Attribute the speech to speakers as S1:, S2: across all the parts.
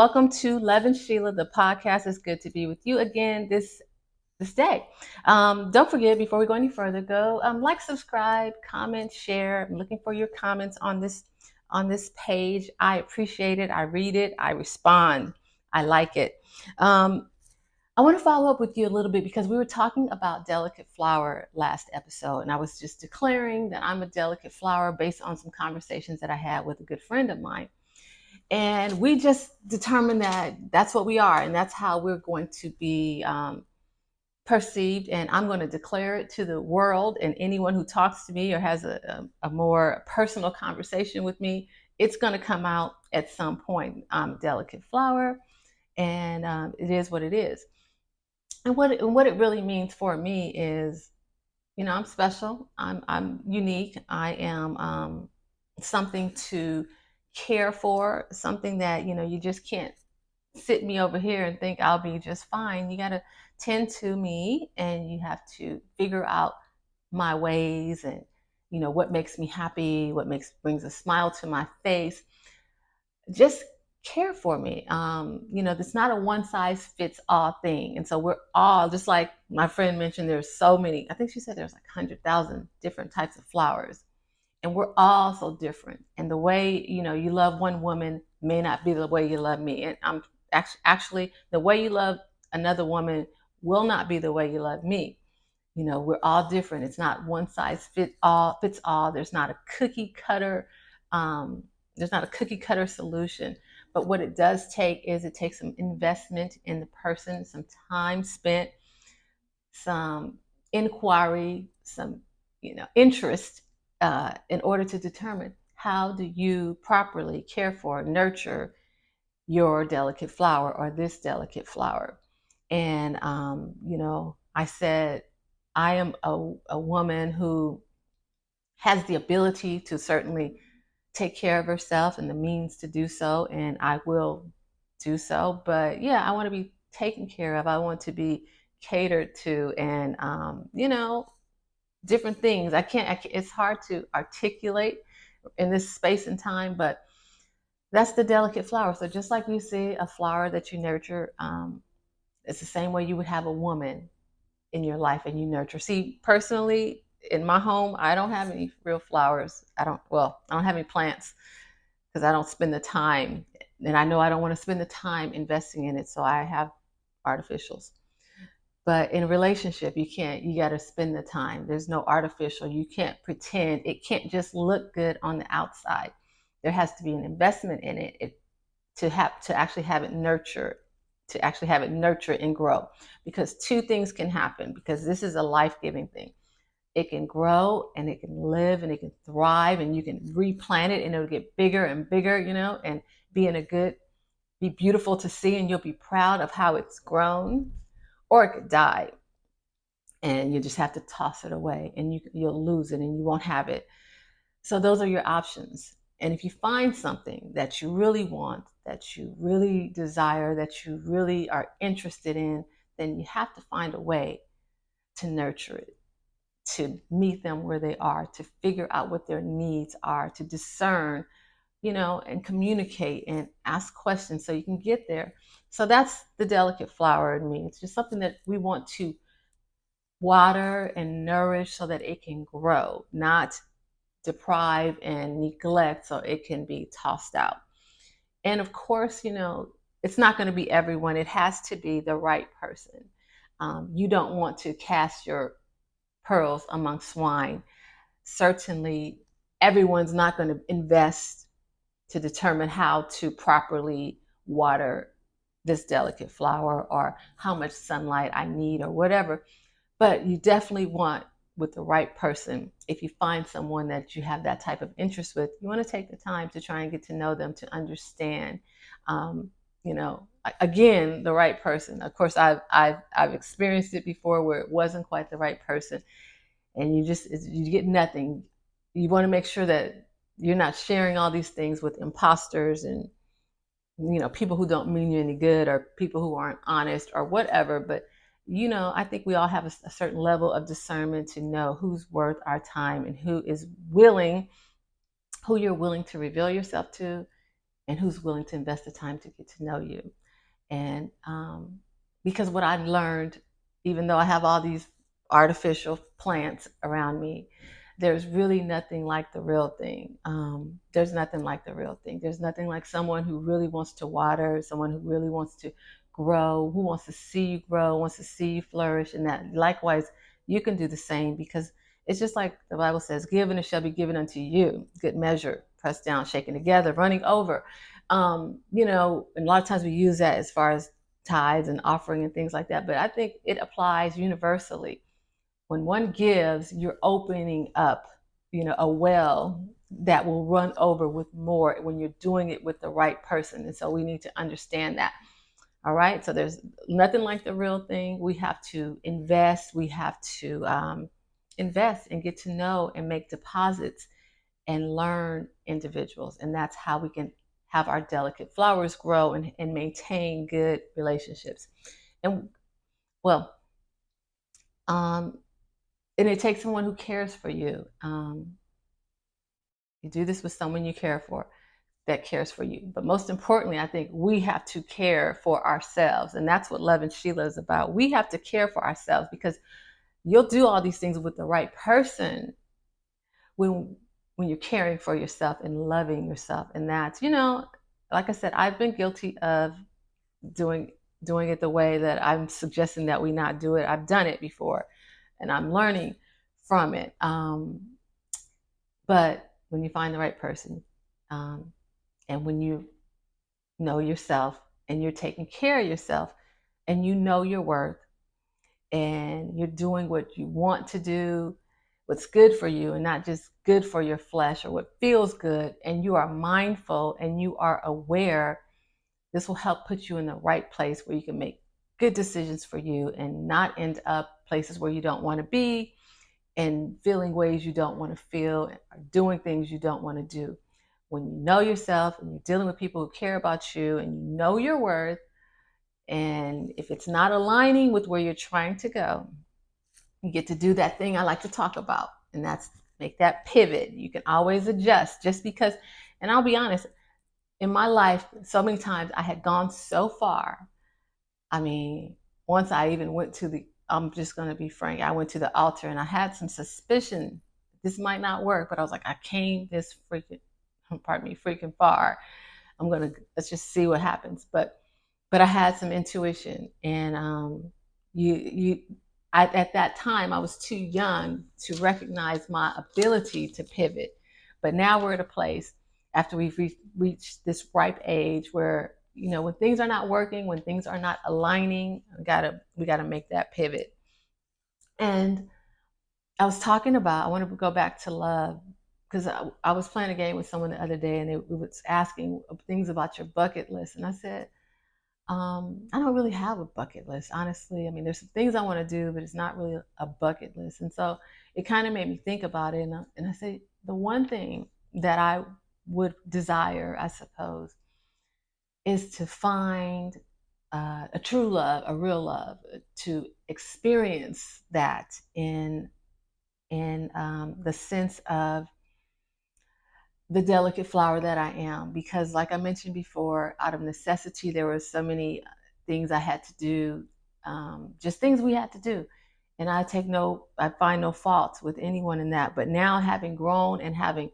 S1: Welcome to Lovin Sheila, the podcast. It's good to be with you again this day. Don't forget, before we go any further, go like, subscribe, comment, share. I'm looking for your comments on this page. I appreciate it. I read it. I respond. I like it. I want to follow up with you a little bit because we were talking about delicate flower last episode, and I was just declaring that I'm a delicate flower based on some conversations that I had with a good friend of mine. And we just determined that that's what we are, and that's how we're going to be perceived. And I'm going to declare it to the world, and anyone who talks to me or has a more personal conversation with me, it's going to come out at some point. I'm a delicate flower, and it is what it is. And what it really means for me is, I'm special. I'm unique. I am something to care for, something that you just can't sit me over here and think I'll be just fine. You got to tend to me, and you have to figure out my ways, and what makes me happy, what brings a smile to my face. Just care for me. It's not a one size fits all thing. And so we're all, just like my friend mentioned, there's so many, I think she said there's like 100,000 different types of flowers, and we're all so different. And the way, you love one woman may not be the way you love me. And I'm actually, the way you love another woman will not be the way you love me. We're all different. It's not one size fits all. There's not a cookie cutter. There's not a cookie cutter solution. But what it does take is it takes some investment in the person, some time spent, some inquiry, some interest, in order to determine how do you properly care for, nurture your delicate flower or this delicate flower. And I said I am a woman who has the ability to certainly take care of herself and the means to do so, and I will do so. But yeah, I want to be taken care of. I want to be catered to, and different things. It's hard to articulate in this space and time, but that's the delicate flower. So just like you see a flower that you nurture, it's the same way you would have a woman in your life and you nurture. See, personally, in my home, I don't have any real flowers. I don't have any plants because I don't spend the time. And I know I don't want to spend the time investing in it. So I have artificials. But in a relationship, you got to spend the time. There's no artificial. You can't pretend. It can't just look good on the outside. There has to be an investment in it, to actually have it nurture, and grow. Because two things can happen, because this is a life-giving thing. It can grow, and it can live, and it can thrive, and you can replant it, and it'll get bigger and bigger, and be beautiful to see, and you'll be proud of how it's grown. Or it could die, and you just have to toss it away, and you'll lose it, and you won't have it. So those are your options. And if you find something that you really want, that you really desire, that you really are interested in, then you have to find a way to nurture it, to meet them where they are, to figure out what their needs are, to discern, and communicate and ask questions so you can get there. So that's the delicate flower in me. It's just something that we want to water and nourish so that it can grow, not deprive and neglect so it can be tossed out. And of course, it's not going to be everyone. It has to be the right person. You don't want to cast your pearls among swine. Certainly, everyone's not going to invest to determine how to properly water this delicate flower, or how much sunlight I need, or whatever. But you definitely want, with the right person, if you find someone that you have that type of interest with, you want to take the time to try and get to know them, to understand, again, the right person. Of course, I've experienced it before where it wasn't quite the right person, and you get nothing. You want to make sure that you're not sharing all these things with imposters and people who don't mean you any good, or people who aren't honest, or whatever. But I think we all have a certain level of discernment to know who's worth our time, and who you're willing to reveal yourself to, and who's willing to invest the time to get to know you. And because what I learned, even though I have all these artificial plants around me, there's really nothing like the real thing. There's nothing like the real thing. There's nothing like someone who really wants to water, someone who really wants to grow, who wants to see you grow, wants to see you flourish. And that likewise, you can do the same, because it's just like the Bible says, give and it shall be given unto you. Good measure, pressed down, shaken together, running over. And a lot of times we use that as far as tithes and offering and things like that. But I think it applies universally. When one gives, you're opening up, a well that will run over with more when you're doing it with the right person. And so we need to understand that. All right. So there's nothing like the real thing. We have to invest. We have to invest and get to know and make deposits and learn individuals. And that's how we can have our delicate flowers grow and maintain good relationships. And well, and it takes someone who cares for you. You do this with someone you care for, that cares for you. But most importantly, I think we have to care for ourselves. And that's what Lovin Sheila is about. We have to care for ourselves, because you'll do all these things with the right person when you're caring for yourself and loving yourself. And that's, like I said, I've been guilty of doing it the way that I'm suggesting that we not do it. I've done it before, and I'm learning from it. But when you find the right person, and when you know yourself and you're taking care of yourself and you know your worth and you're doing what you want to do, what's good for you and not just good for your flesh or what feels good, and you are mindful and you are aware, this will help put you in the right place where you can make good decisions for you and not end up places where you don't want to be and feeling ways you don't want to feel or doing things you don't want to do. When you know yourself and you're dealing with people who care about you and you know your worth, and if it's not aligning with where you're trying to go, you get to do that thing I like to talk about, and that's make that pivot. You can always adjust, just because, and I'll be honest, in my life, so many times I had gone so far. I mean, once I even went to I'm just going to be frank, I went to the altar and I had some suspicion this might not work, but I was like, I came this freaking far. Let's just see what happens. But I had some intuition, and at that time I was too young to recognize my ability to pivot. But now we're at a place after we've reached this ripe age where, when things are not working, when things are not aligning, we gotta make that pivot. And I want to go back to love, because I was playing a game with someone the other day, and it was asking things about your bucket list. And I said, I don't really have a bucket list, honestly. I mean, there's some things I want to do, but it's not really a bucket list. And so it kind of made me think about it. And I say, the one thing that I would desire, I suppose, is to find a true love, a real love, to experience that in the sense of the delicate flower that I am. Because like I mentioned before, out of necessity, there were so many things I had to do, just things we had to do. And I find no fault with anyone in that. But now, having grown and having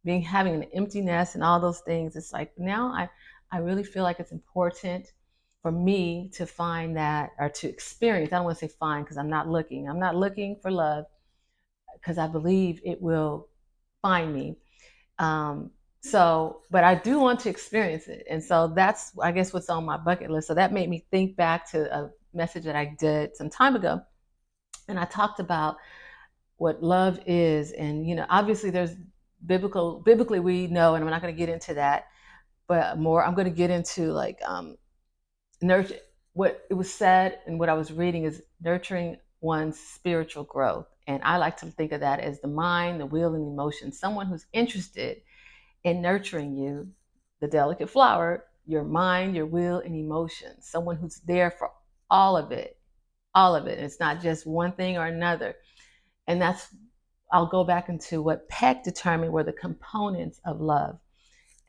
S1: an empty nest and all those things, it's like now I really feel like it's important for me to find that, or to experience. I don't want to say find, because I'm not looking for love, because I believe it will find me. But I do want to experience it. And so that's, I guess, what's on my bucket list. So that made me think back to a message that I did some time ago. And I talked about what love is. And, obviously there's biblically we know, and I'm not going to get into that, but more, I'm going to get into like, nurture. What it was said and what I was reading is nurturing one's spiritual growth. And I like to think of that as the mind, the will, and emotion. Someone who's interested in nurturing you, the delicate flower, your mind, your will, and emotions. Someone who's there for all of it. And it's not just one thing or another. And I'll go back into what Peck determined were the components of love.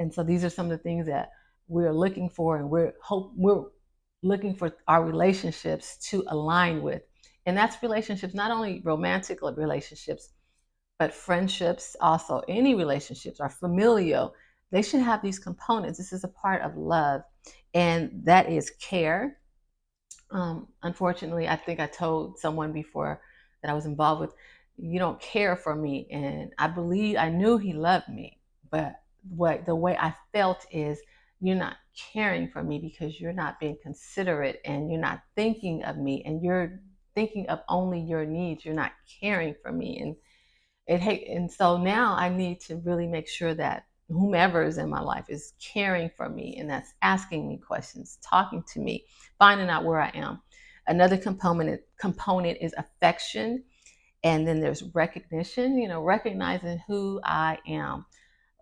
S1: And so these are some of the things that we're looking for, and we're looking for our relationships to align with. And that's relationships, not only romantic relationships, but friendships, also any relationships are familial. They should have these components. This is a part of love, and that is care. Unfortunately, I think I told someone before that I was involved with, you don't care for me. And I knew he loved me, but the way I felt is, you're not caring for me because you're not being considerate, and you're not thinking of me, and you're thinking of only your needs. You're not caring for me. And so now I need to really make sure that whomever is in my life is caring for me, and that's asking me questions, talking to me, finding out where I am. Another component is affection, and then there's recognition, recognizing who I am.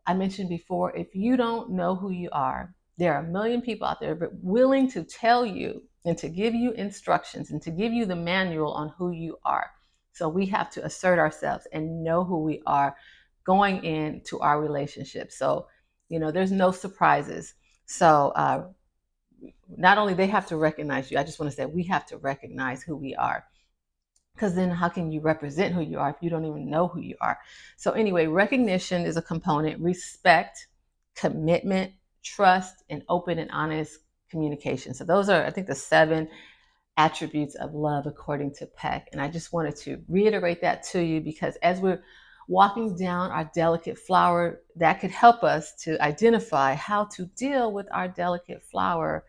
S1: I mentioned before, if you don't know who you are, there are a million people out there but willing to tell you and to give you instructions and to give you the manual on who you are. So we have to assert ourselves and know who we are going into our relationship. So, there's no surprises. So, not only they have to recognize you, I just want to say we have to recognize who we are, because then how can you represent who you are if you don't even know who you are? So anyway, recognition is a component, respect, commitment, trust, and open and honest communication. So those are, I think, the 7 attributes of love according to Peck. And I just wanted to reiterate that to you, because as we're walking down our delicate flower, that could help us to identify how to deal with our delicate flower,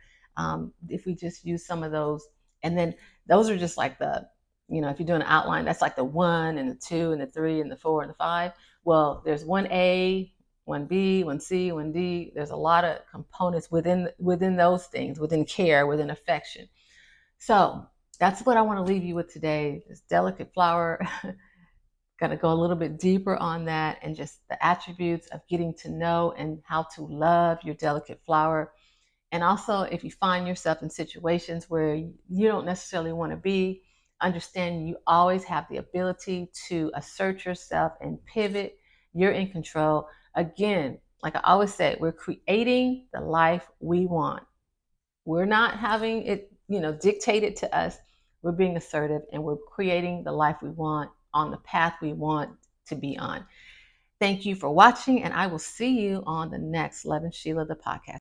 S1: if we just use some of those. And then those are just like if you're doing an outline, that's like the 1 and the 2 and the 3 and the 4 and the 5. Well, there's 1A, 1B, 1C, 1D. There's a lot of components within those things, within care, within affection. So that's what I want to leave you with today, this delicate flower. Going to go a little bit deeper on that, and just the attributes of getting to know and how to love your delicate flower. And also, if you find yourself in situations where you don't necessarily want to be, understand you always have the ability to assert yourself and pivot. You're in control. Again, like I always say, we're creating the life we want. We're not having it, dictated to us. We're being assertive, and we're creating the life we want on the path we want to be on. Thank you for watching, and I will see you on the next Lovin Sheila, the podcast.